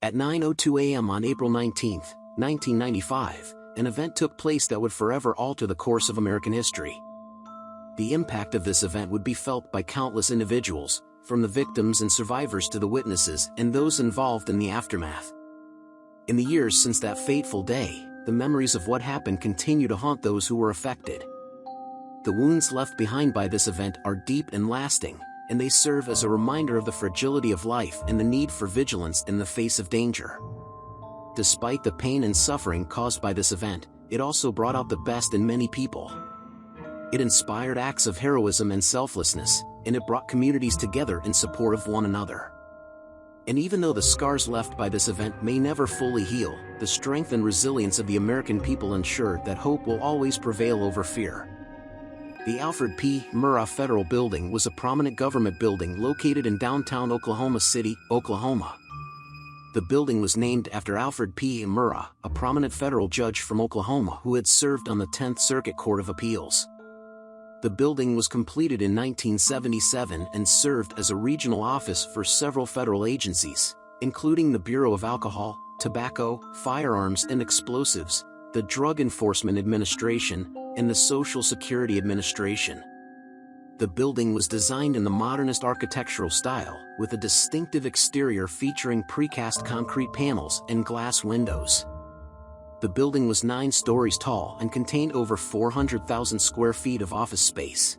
At 9:02 a.m. on April 19, 1995, an event took place that would forever alter the course of American history. The impact of this event would be felt by countless individuals, from the victims and survivors to the witnesses and those involved in the aftermath. In the years since that fateful day, the memories of what happened continue to haunt those who were affected. The wounds left behind by this event are deep and lasting, and they serve as a reminder of the fragility of life and the need for vigilance in the face of danger. Despite the pain and suffering caused by this event, it also brought out the best in many people. It inspired acts of heroism and selflessness, and it brought communities together in support of one another. And even though the scars left by this event may never fully heal, the strength and resilience of the American people ensure that hope will always prevail over fear. The Alfred P. Murrah Federal Building was a prominent government building located in downtown Oklahoma City, Oklahoma. The building was named after Alfred P. Murrah, a prominent federal judge from Oklahoma who had served on the 10th Circuit Court of Appeals. The building was completed in 1977 and served as a regional office for several federal agencies, including the Bureau of Alcohol, Tobacco, Firearms and Explosives, the Drug Enforcement Administration, and the Social Security Administration. The building was designed in the modernist architectural style, with a distinctive exterior featuring precast concrete panels and glass windows. The building was 9 stories tall and contained over 400,000 square feet of office space.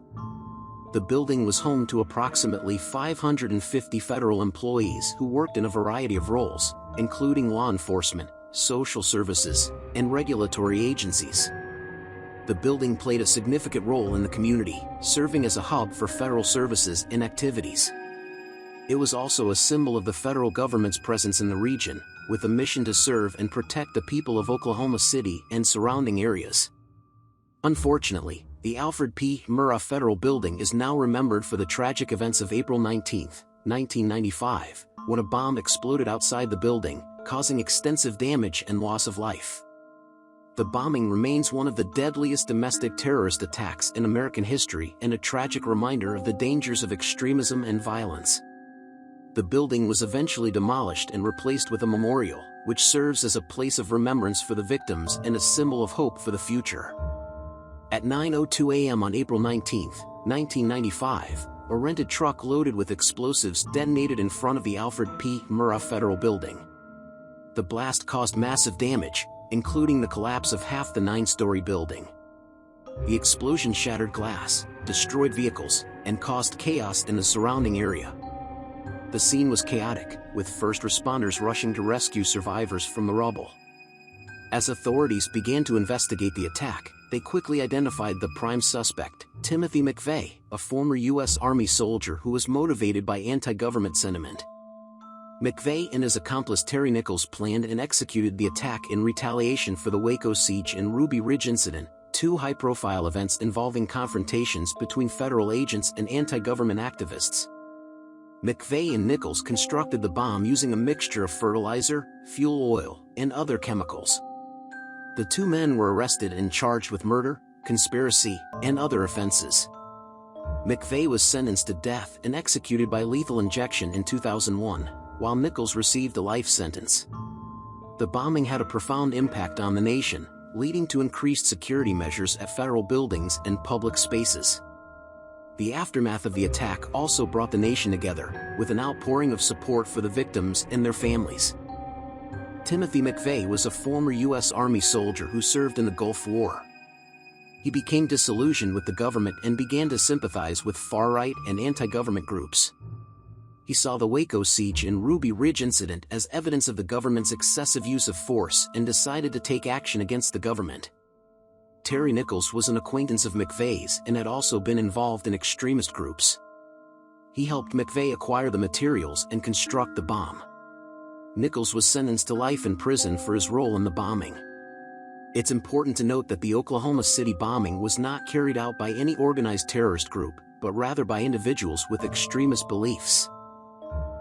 The building was home to approximately 550 federal employees who worked in a variety of roles, including law enforcement, social services, and regulatory agencies. The building played a significant role in the community, serving as a hub for federal services and activities. It was also a symbol of the federal government's presence in the region, with a mission to serve and protect the people of Oklahoma City and surrounding areas. Unfortunately, the Alfred P. Murrah Federal Building is now remembered for the tragic events of April 19, 1995, when a bomb exploded outside the building, causing extensive damage and loss of life. The bombing remains one of the deadliest domestic terrorist attacks in American history and a tragic reminder of the dangers of extremism and violence. The building was eventually demolished and replaced with a memorial, which serves as a place of remembrance for the victims and a symbol of hope for the future. At 9:02 a.m. on April 19, 1995, a rented truck loaded with explosives detonated in front of the Alfred P. Murrah Federal Building. The blast caused massive damage, including the collapse of half the 9-story building. The explosion shattered glass, destroyed vehicles, and caused chaos in the surrounding area. The scene was chaotic, with first responders rushing to rescue survivors from the rubble. As authorities began to investigate the attack, they quickly identified the prime suspect, Timothy McVeigh, a former U.S. Army soldier who was motivated by anti-government sentiment. McVeigh and his accomplice Terry Nichols planned and executed the attack in retaliation for the Waco siege and Ruby Ridge incident, 2 high-profile events involving confrontations between federal agents and anti-government activists. McVeigh and Nichols constructed the bomb using a mixture of fertilizer, fuel oil, and other chemicals. The 2 men were arrested and charged with murder, conspiracy, and other offenses. McVeigh was sentenced to death and executed by lethal injection in 2001, while Nichols received a life sentence. The bombing had a profound impact on the nation, leading to increased security measures at federal buildings and public spaces. The aftermath of the attack also brought the nation together, with an outpouring of support for the victims and their families. Timothy McVeigh was a former U.S. Army soldier who served in the Gulf War. He became disillusioned with the government and began to sympathize with far-right and anti-government groups. He saw the Waco siege and Ruby Ridge incident as evidence of the government's excessive use of force and decided to take action against the government. Terry Nichols was an acquaintance of McVeigh's and had also been involved in extremist groups. He helped McVeigh acquire the materials and construct the bomb. Nichols was sentenced to life in prison for his role in the bombing. It's important to note that the Oklahoma City bombing was not carried out by any organized terrorist group, but rather by individuals with extremist beliefs.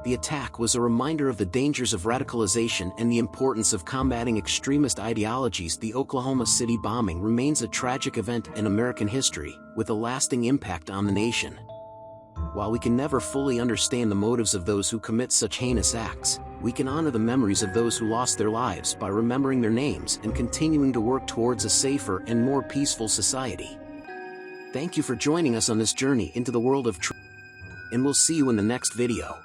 The attack was a reminder of the dangers of radicalization and the importance of combating extremist ideologies. The Oklahoma City bombing remains a tragic event in American history, with a lasting impact on the nation. While we can never fully understand the motives of those who commit such heinous acts, we can honor the memories of those who lost their lives by remembering their names and continuing to work towards a safer and more peaceful society. Thank you for joining us on this journey into the world of truth, and we'll see you in the next video.